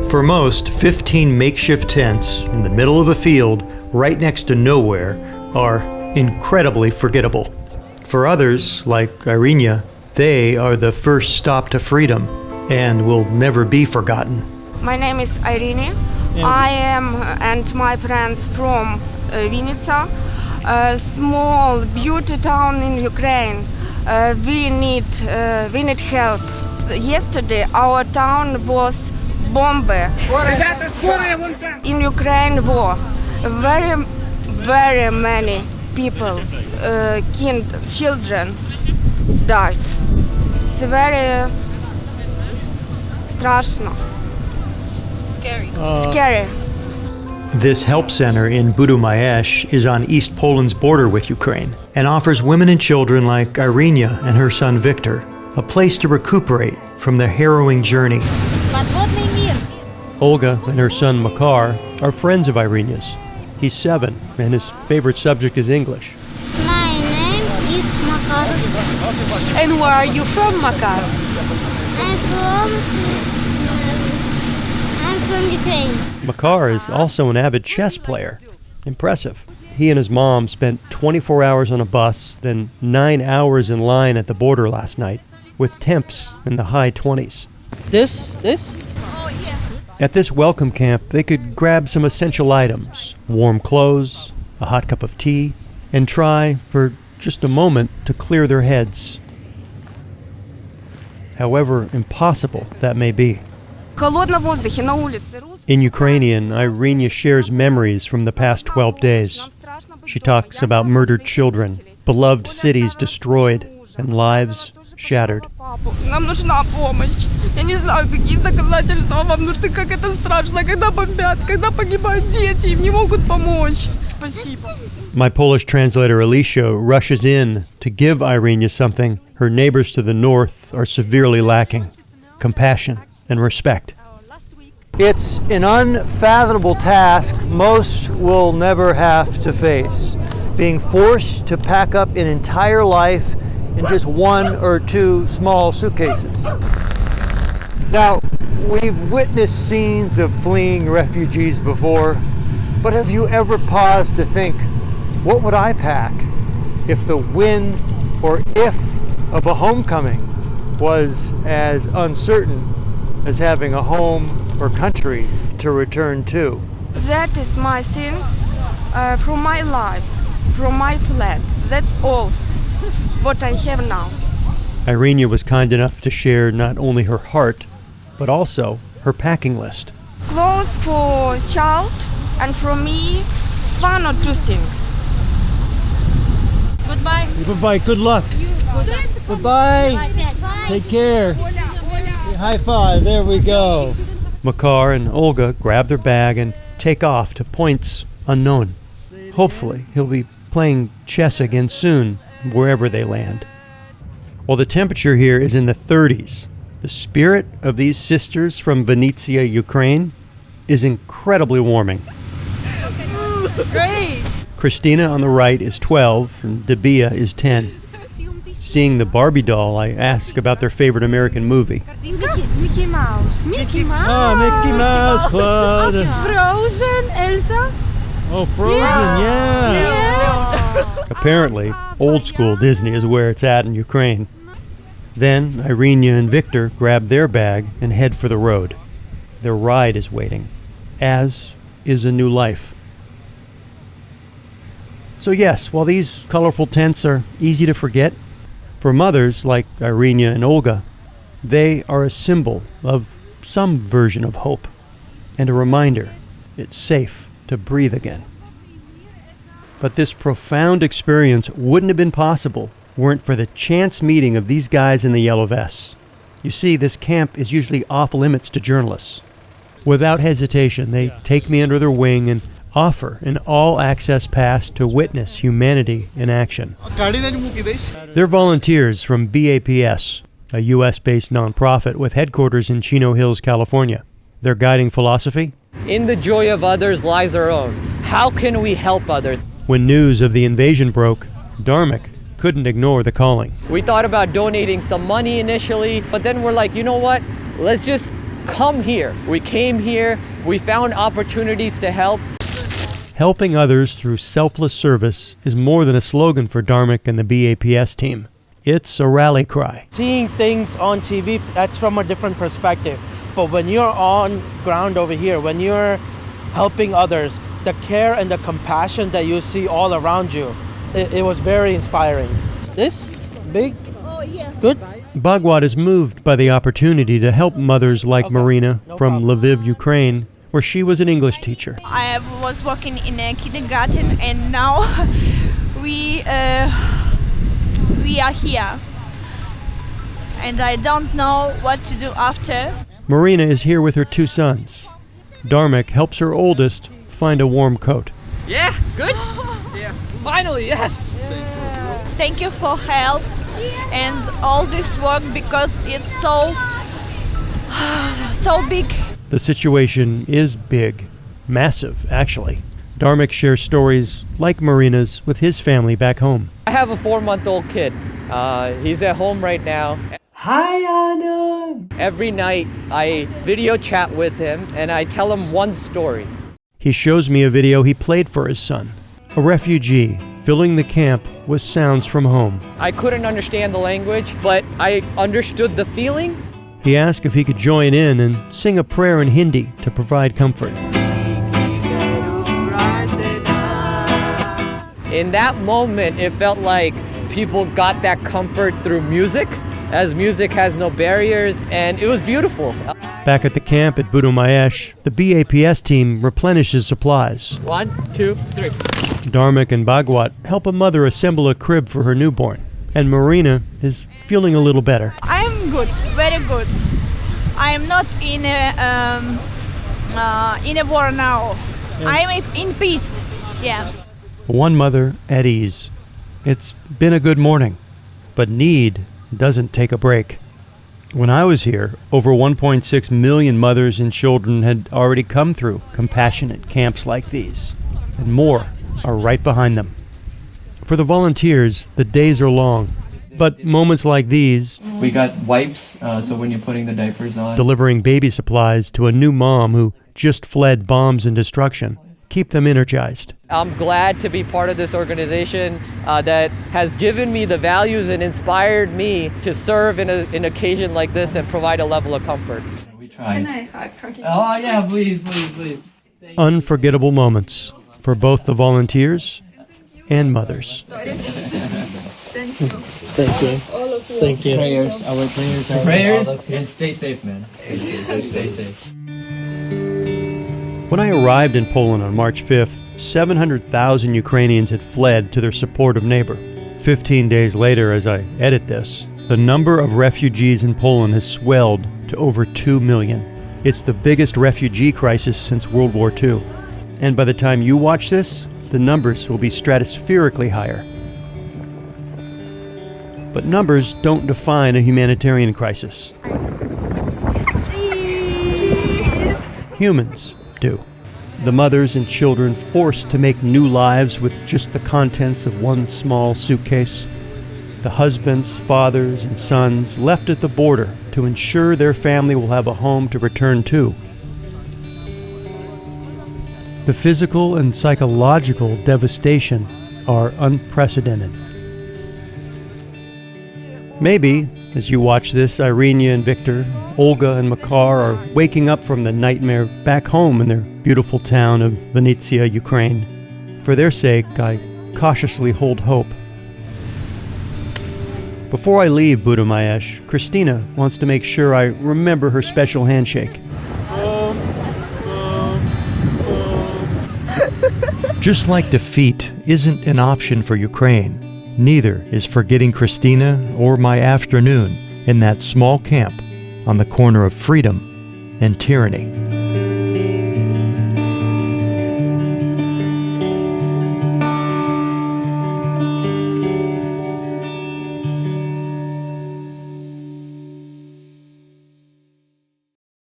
For most, 15 makeshift tents in the middle of a field right next to nowhere are incredibly forgettable. For others, like Irina, they are the first stop to freedom and will never be forgotten. My name is Irina. I am and my friends from Vinnytsia, a small, beauty town in Ukraine. We need help. Yesterday, our town was bombed. In Ukraine war, very many people, children died. It's very страшно. Scary. This help center in Budomierz is on East Poland's border with Ukraine and offers women and children like Irina and her son Victor a place to recuperate from their harrowing journey. Olga and her son Makar are friends of Irina's. He's 7 and his favorite subject is English. My name is Makar. And where are you from, Makar? I'm from Ukraine. Makar is also an avid chess player. Impressive. He and his mom spent 24 hours on a bus, then 9 hours in line at the border last night, with temps in the high 20s. This? At this welcome camp, they could grab some essential items, warm clothes, a hot cup of tea, and try, for just a moment, to clear their heads. However impossible that may be. In Ukrainian, Irina shares memories from the past 12 days. She talks about murdered children, beloved cities destroyed, and lives shattered. Нам нужна помощь. Я не знаю, какие доказательства вам нужны, как это страшно, когда бомбят, когда погибают дети, им не могут помочь. Спасибо. My Polish translator Alicia rushes in to give Irina something her neighbors to the north are severely lacking: compassion and respect. It's an unfathomable task most will never have to face, being forced to pack up an entire life in just 1 or 2 small suitcases. Now, we've witnessed scenes of fleeing refugees before, but have you ever paused to think, what would I pack if the when or if of a homecoming was as uncertain as having a home or country to return to? That is my things from my life, from my flat. That's all what I have now. Irina was kind enough to share not only her heart, but also her packing list. Clothes for child and for me, 1 or 2 things. Goodbye. Goodbye, good luck. Goodbye. Take care. High five, there we go. Makar and Olga grab their bag and take off to points unknown. Hopefully, he'll be playing chess again soon, wherever they land. While the temperature here is in the 30s, the spirit of these sisters from Vinnytsia, Ukraine, is incredibly warming. Great. Christina on the right is 12 and Debia is 10. Seeing the Barbie doll, I ask about their favorite American movie. Mickey Mouse. Mickey Mouse Club. Frozen, Elsa. Oh, Frozen, yeah. Apparently, old school Disney is where it's at in Ukraine. Then Irina and Victor grab their bag and head for the road. Their ride is waiting, as is a new life. So yes, while these colorful tents are easy to forget, for mothers like Irina and Olga, they are a symbol of some version of hope and a reminder it's safe to breathe again. But this profound experience wouldn't have been possible weren't for the chance meeting of these guys in the yellow vests. You see, this camp is usually off limits to journalists. Without hesitation, they take me under their wing and offer an all-access pass to witness humanity in action. They're volunteers from BAPS, a U.S.-based nonprofit with headquarters in Chino Hills, California. Their guiding philosophy? In the joy of others lies our own. How can we help others? When news of the invasion broke, Dharmik couldn't ignore the calling. We thought about donating some money initially, but then we're like, you know what? Let's just come here. We came here, we found opportunities to help. Helping others through selfless service is more than a slogan for Darmic and the BAPS team. It's a rally cry. Seeing things on TV, that's from a different perspective. But when you're on ground over here, when you're helping others, the care and the compassion that you see all around you, it was very inspiring. This big, good. Bhagwat is moved by the opportunity to help mothers like Marina from Lviv, Ukraine, where she was an English teacher. I was working in a kindergarten, and now we are here. And I don't know what to do after. Marina is here with her 2 sons. Darmic helps her oldest find a warm coat. Yeah, good? Yeah, finally, yes. Thank you for help and all this work, because it's so big. The situation is big, massive, actually. Darmic shares stories like Marina's with his family back home. I have a 4-month-old kid. He's at home right now. Hi, Anna! Every night I video chat with him and I tell him one story. He shows me a video he played for his son, a refugee filling the camp with sounds from home. I couldn't understand the language, but I understood the feeling. He asked if he could join in and sing a prayer in Hindi to provide comfort. In that moment, it felt like people got that comfort through music, as music has no barriers, and it was beautiful. Back at the camp at Budomierz, the BAPS team replenishes supplies. 1, 2, 3. Darmic and Bhagwat help a mother assemble a crib for her newborn, and Marina is feeling a little better. I'm good, very good. I am not in a war now. I'm in peace. Yeah. One mother at ease. It's been a good morning, but need doesn't take a break. When I was here, over 1.6 million mothers and children had already come through compassionate camps like these, and more are right behind them. For the volunteers, the days are long, but moments like these, we got wipes, so when you're putting the diapers on. Delivering baby supplies to a new mom who just fled bombs and destruction, keep them energized. I'm glad to be part of this organization that has given me the values and inspired me to serve in an occasion like this and provide a level of comfort. We tried. Oh yeah, please. Unforgettable moments for both the volunteers and mothers. Thank you. Prayers, our prayers. Prayers, and stay safe, man. Stay safe. When I arrived in Poland on March 5th, 700,000 Ukrainians had fled to their supportive neighbor. 15 days later, as I edit this, the number of refugees in Poland has swelled to over 2 million. It's the biggest refugee crisis since World War II. And by the time you watch this, the numbers will be stratospherically higher. But numbers don't define a humanitarian crisis. Humans do. The mothers and children forced to make new lives with just the contents of one small suitcase. The husbands, fathers, and sons left at the border to ensure their family will have a home to return to. The physical and psychological devastation are unprecedented. Maybe, as you watch this, Irina and Victor, Olga and Makar are waking up from the nightmare back home in their beautiful town of Vinnytsia, Ukraine. For their sake, I cautiously hold hope. Before I leave Budomierz, Christina wants to make sure I remember her special handshake. Just like defeat isn't an option for Ukraine, neither is forgetting Christina or my afternoon in that small camp on the corner of freedom and tyranny.